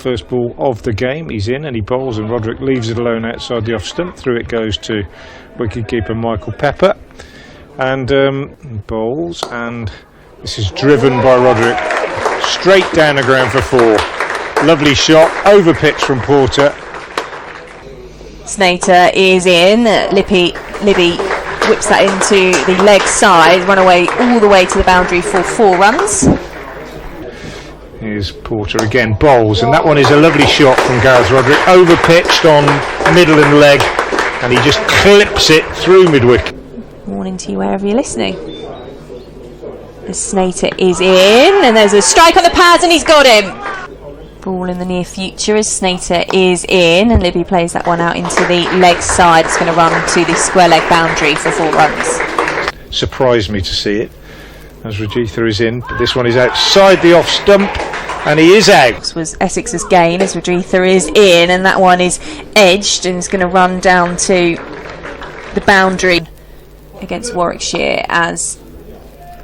first ball of the game. He's in and he bowls, and Roderick leaves it alone outside the off stump. Through it goes to wicketkeeper Michael Pepper, and bowls, and this is driven by Roderick straight down the ground for 4. Lovely shot, over pitch from Porter. Snater is in. Libby whips that into the leg side, run away all the way to the boundary for 4 runs. Here's Porter again, bowls, and that one is a lovely shot from Gareth Roderick, over pitched on middle and leg, and he just clips it through mid-wicket. Morning to you wherever you're listening. The Snater is in, and there's a strike on the pads, and he's got him. Ball in the near future as Snater is in, and Libby plays that one out into the leg side. It's going to run to the square leg boundary for 4 runs. Surprised me to see it as Rajitha is in, but this one is outside the off stump, and he is out. This was Essex's gain as Rajitha is in, and that one is edged and is going to run down to the boundary against Warwickshire as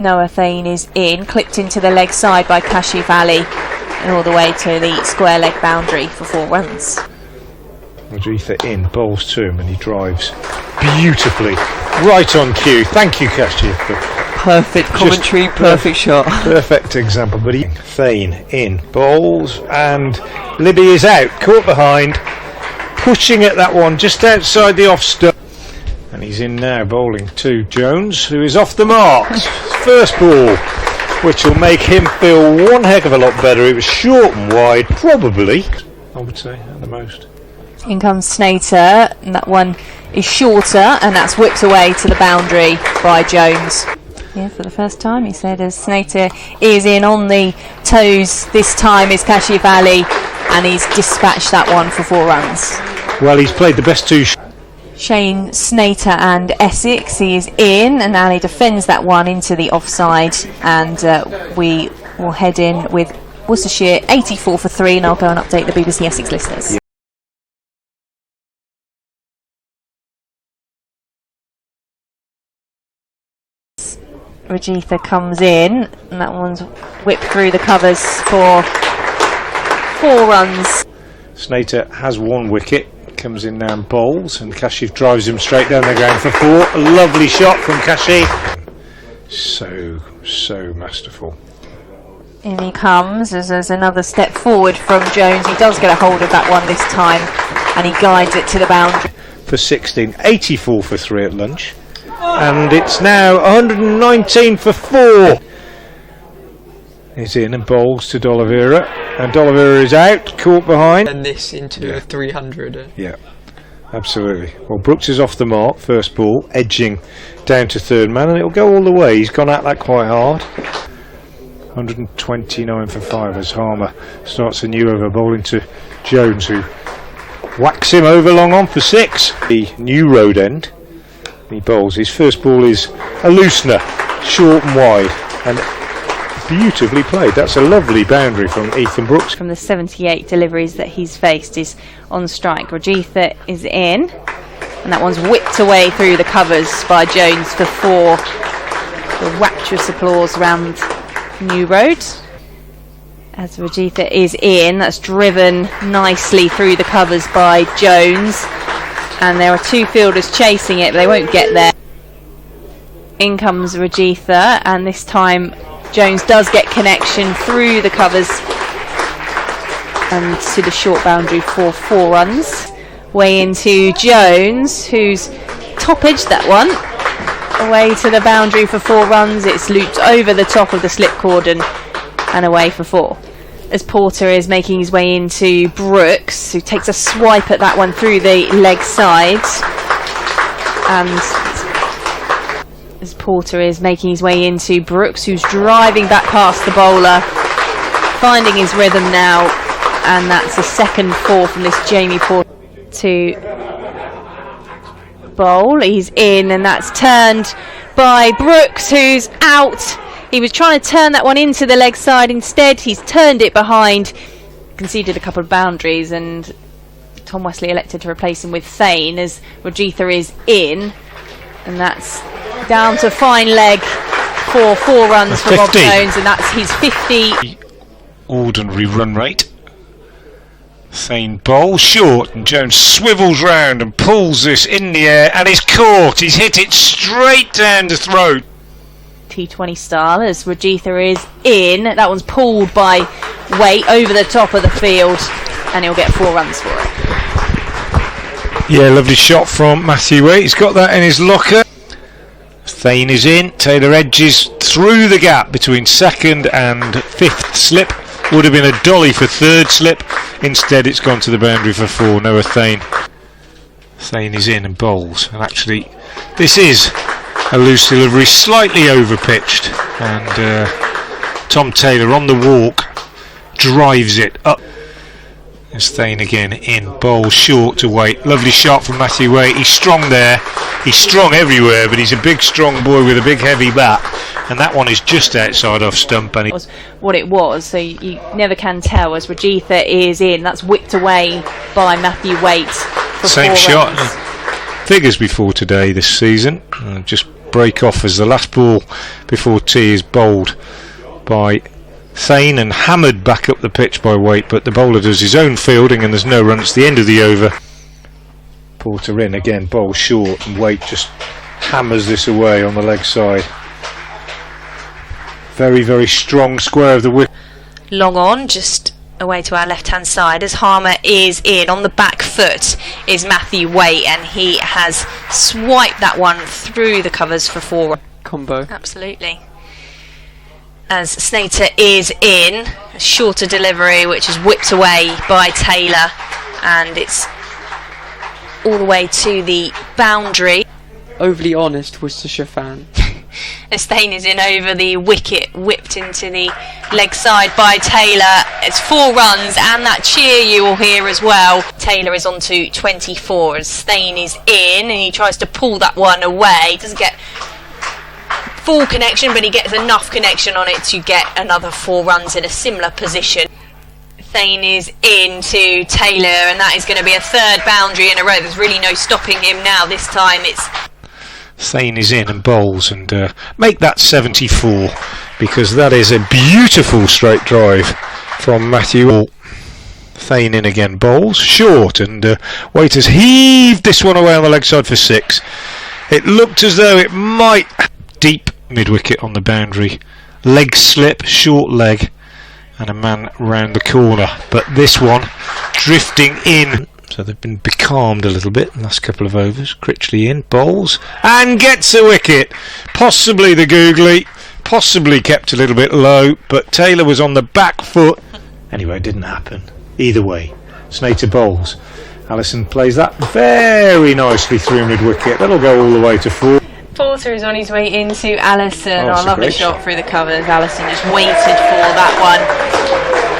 Noah Thane is in, clipped into the leg side by Kashif Ali, and all the way to the square leg boundary for 4 runs. Rajitha in, bowls to him, and he drives beautifully, right on cue. Thank you, Kashif. Perfect commentary, perfect shot. Perfect example, but Thane in, bowls, and Libby is out, caught behind, pushing at that one just outside the off stump. And he's in now, bowling to Jones, who is off the marks. First ball, which will make him feel one heck of a lot better. It was short and wide, probably, I would say, at the most. In comes Snater, and that one is shorter, and that's whipped away to the boundary by Jones. Yeah, for the first time, he said, as Snater is in on the toes. This time is Kashif Ali, and he's dispatched that one for 4 runs. Well, he's played the best 2 Shane Snater and Essex, he is in, and Ali defends that one into the offside, and we will head in with Worcestershire 84 for 3, and I'll go and update the BBC Essex listeners. Yeah. Rajitha comes in, and that one's whipped through the covers for 4 runs. Snater has 1 wicket, comes in now and bowls, and Kashif drives him straight down the ground for 4. A lovely shot from Kashif. So masterful. In he comes as there's another step forward from Jones. He does get a hold of that one this time, and he guides it to the boundary. For 16, 84 for 3 at lunch. And it's now 119 for 4. He's in and bowls to D'Oliveira, and D'Oliveira is out, caught behind. And this into a 300. Yeah, absolutely. Well, Brooks is off the mark, first ball, edging down to 3rd man, and it'll go all the way. He's gone at that quite hard. 129 for 5 as Harmer starts a new over, bowling to Jones, who whacks him over long on for 6. The New Road end. He bowls. His first ball is a loosener, short and wide, and beautifully played. That's a lovely boundary from Ethan Brooks. From the 78 deliveries that he's faced is on strike. Rajitha is in, and that one's whipped away through the covers by Jones for 4. The rapturous applause around New Road. As Rajitha is in, that's driven nicely through the covers by Jones. And there are 2 fielders chasing it, but they won't get there. In comes Rajitha, and this time Jones does get connection through the covers and to the short boundary for 4 runs. Way into Jones, who's top edged that one. Away to the boundary for 4 runs. It's looped over the top of the slip cordon and away for 4. As Porter is making his way into Brooks, who takes a swipe at that one through the leg side. And as Porter is making his way into Brooks, who's driving back past the bowler, finding his rhythm now, and that's a second 4 from this Jamie Porter to bowl. He's in, and that's turned by Brooks, who's out. He was trying to turn that one into the leg side. Instead, he's turned it behind, conceded a couple of boundaries, and Tom Wesley elected to replace him with Thane as Rajitha is in, and that's down to fine leg for 4 runs for Rob Jones, and that's his 50. Ordinary run rate. Thane bowls short and Jones swivels round and pulls this in the air and is caught. He's hit it straight down the throat. T20 style as Rajitha is in. That one's pulled by Waite over the top of the field and he'll get 4 runs for it. Yeah, lovely shot from Matthew Waite. He's got that in his locker. Thane is in. Taylor edges through the gap between 2nd and 5th slip. Would have been a dolly for 3rd slip. Instead it's gone to the boundary for 4. Noah Thane. Thane is in and bowls. And actually this is a loose delivery, slightly over pitched. And Tom Taylor on the walk drives it up. There's Thane again in, bowl short to Waite. Lovely shot from Matthew Waite. He's strong there. He's strong everywhere, but he's a big strong boy with a big heavy bat. And that one is just outside off stump. And Was what it was, so you never can tell as Rajitha is in. That's whipped away by Matthew Waite for same 4 shot. runs. Figures before today this season. Just break off as the last ball before tea is bowled by Thane and hammered back up the pitch by Waite, but the bowler does his own fielding and there's no run. It's the end of the over. Porter in again, bowl short, and Waite just hammers this away on the leg side. Very, very strong square of the wicket. Long on, just away to our left hand side as Harmer is in. On the back foot is Matthew Waite and he has swiped that one through the covers for 4. Combo. Absolutely. As Snater is in, a shorter delivery which is whipped away by Taylor and it's all the way to the boundary. Overly honest Worcestershire fan. As Thane is in over the wicket, whipped into the leg side by Taylor. It's 4 runs and that cheer you will hear as well. Taylor is on to 24 as Thane is in and he tries to pull that one away. Doesn't get full connection, but he gets enough connection on it to get another 4 runs in a similar position. Thane is in to Taylor and that is going to be a 3rd boundary in a row. There's really no stopping him now. This time it's Thane is in and bowls and make that 74 because that is a beautiful straight drive from Matthew. Thane in again, bowls short and Waite has heaved this one away on the leg side for 6. It looked as though it might deep mid-wicket on the boundary, leg slip, short leg and a man round the corner, but this one drifting in, so they've been becalmed a little bit in the last couple of overs. Critchley in, bowls and gets a wicket, possibly the googly, possibly kept a little bit low, but Taylor was on the back foot. Anyway, it didn't happen either way. Snater bowls, Allison plays that very nicely through mid-wicket. That'll go all the way to 4. Porter is on his way into Allison. Oh, Lovely great shot through the covers. Allison just waited for that one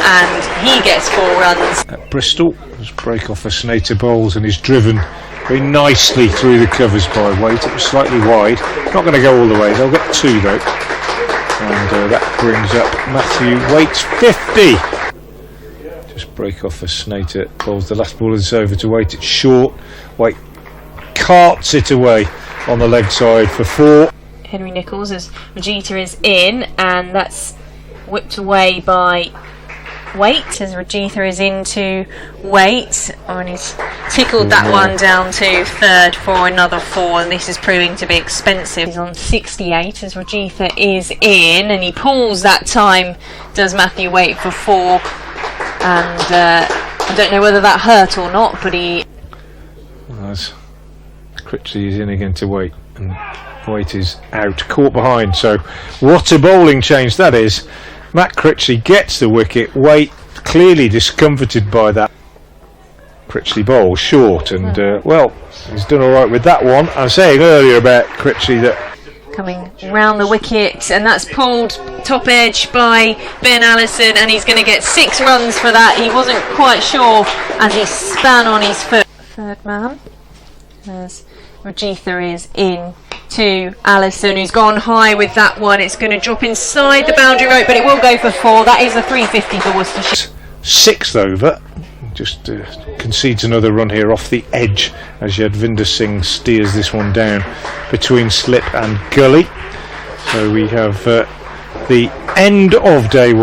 and he gets 4 runs. At Bristol, there's break off for Snater bowls and is driven very nicely through the covers by Waite. It was slightly wide, not going to go all the way. They'll get 2 though, and that brings up Matthew Waite's 50. Just break off for Snater bowls the last ball of this over to Waite. It's short. Waite carts it away on the leg side for 4. Henry Nichols as Rajitha is in and that's whipped away by Waite as Rajitha is into Waite and he's tickled that one down to 3rd for another 4 and this is proving to be expensive. He's on 68 as Rajitha is in and he pulls that time, does Matthew Waite for 4 and I don't know whether that hurt or not, but he... Critchley is in again to Waite and Waite is out, caught behind, so what a bowling change that is. Matt Critchley gets the wicket, Waite clearly discomforted by that. Critchley bowls short and well, he's done alright with that one. I was saying earlier about Critchley that coming round the wicket and that's pulled top edge by Ben Allison and he's going to get 6 runs for that. He wasn't quite sure as he span on his foot. 3rd man as Rajitha is in to Allison who's gone high with that one. It's going to drop inside the boundary rope but it will go for 4. That is a 350 for Worcestershire. 6th over, just concedes another run here off the edge as Yadvinder Singh steers this one down between slip and gully. So we have the end of day 1.